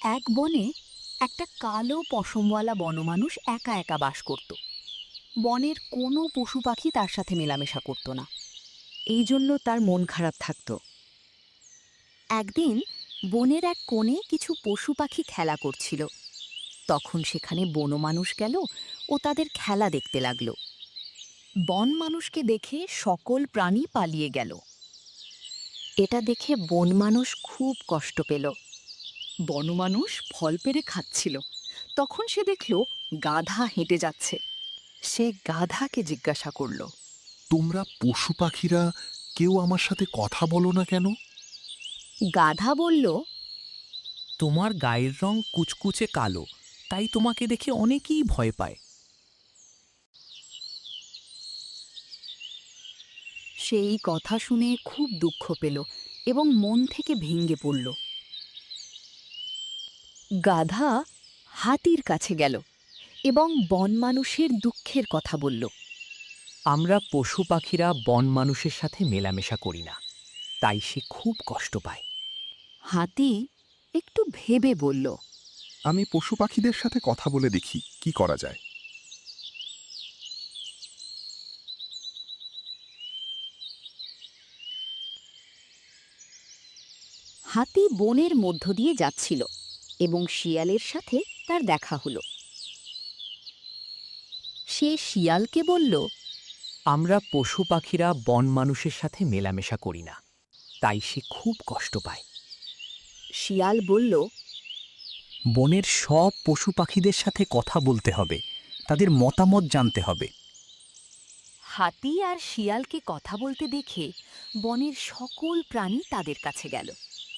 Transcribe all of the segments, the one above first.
এক বনে একটা কালো পশমওয়ালা বনমানুষ একা একা বাস করত। বনের কোনো পশু পাখি তার সাথে মেলামেশা করত না। এই জন্য তার মন খারাপ থাকত। একদিন বনের এক কোণে কিছু পশু পাখি খেলা করছিল। তখন সেখানে বনমানুষ গেল ও তাদের খেলা দেখতে লাগল। বন মানুষকে দেখে সকল প্রাণী পালিয়ে গেল। এটা দেখে বন মানুষ খুব কষ্ট পেল। বনমানুষ ফল পেড়ে খাচ্ছিল, তখন সে দেখল গাধা হেঁটে যাচ্ছে। সে গাধাকে জিজ্ঞাসা করল। তোমরা পশু পাখিরা কেউ আমার সাথে কথা বলো না কেন? গাধা বলল, তোমার গায়ের রং কুচকুচে কালো, তাই তোমাকে দেখে অনেকেই ভয় পায়। সেই কথা শুনে খুব দুঃখ পেল এবং মন থেকে ভেঙে পড়ল। গাধা হাতির কাছে গেল এবং বন মানুষের দুঃখের কথা বলল। আমরা পশু পাখিরা বন মানুষের সাথে মেলামেশা করি না, তাই সে খুব কষ্ট পায়। হাতি একটু ভেবে বলল, আমি পশু পাখিদের সাথে কথা বলে দেখি কি করা যায়। হাতি বনের মধ্য দিয়ে যাচ্ছিল এবং শিয়ালের সাথে তার দেখা হলো। সে শিয়ালকে বলল, আমরা পশু পাখিরা বন মানুষের সাথে মেলামেশা করি না, তাই সে খুব কষ্ট পায়। শিয়াল বলল, বনের সব পশু পাখিদের সাথে কথা বলতে হবে, তাদের মতামত জানতে হবে। হাতি আর শিয়ালকে কথা বলতে দেখে বনের সকল প্রাণী তাদের কাছে গেল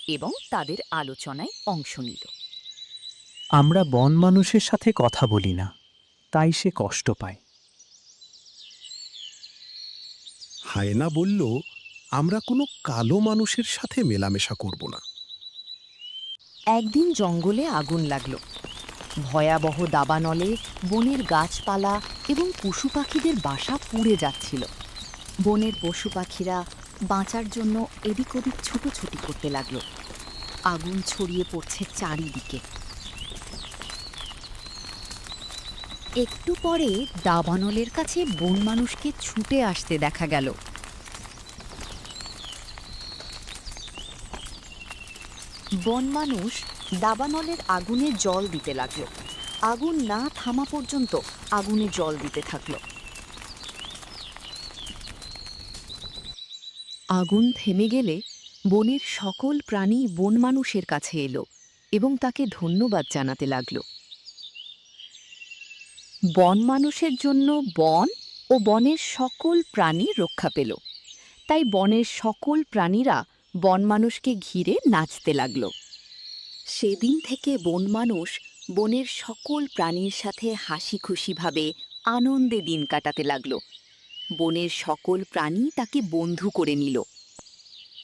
এবং তাদের আলোচনায় অংশ নিল। আমরা বন মানুষের সাথে কথা বলি না, তাই সে কষ্ট পায়। হায়না বলল, আমরা কোনো কালো মানুষের সাথে মেলামেশা করব না। একদিন জঙ্গলে আগুন লাগলো। ভয়াবহ দাবানলে বনের গাছপালা এবং পশু পাখিদের বাসা পুড়ে যাচ্ছিল। বনের পশু পাখিরা বাঁচার জন্য এদিক ওদিক ছুটোছুটি করতে লাগলো। আগুন ছড়িয়ে পড়ছে চারিদিকে। একটু পরে দাবানলের কাছে বন মানুষকে ছুটে আসতে দেখা গেল। বন মানুষ দাবানলের আগুনে জল দিতে লাগলো। আগুন না থামা পর্যন্ত আগুনে জল দিতে থাকলো। আগুন থেমে গেলে বনের সকল প্রাণী বন মানুষের কাছে এলো এবং তাকে ধন্যবাদ জানাতে লাগলো। বন মানুষের জন্য বন ও বনের সকল প্রাণী রক্ষা পেল। তাই বনের সকল প্রাণীরা বন মানুষকে ঘিরে নাচতে লাগলো। সেদিন থেকে বন মানুষ বনের সকল প্রাণীর সাথে হাসি খুশিভাবে আনন্দে দিন কাটাতে লাগলো। বনের সকল প্রাণী তাকে বন্ধু করে নিল।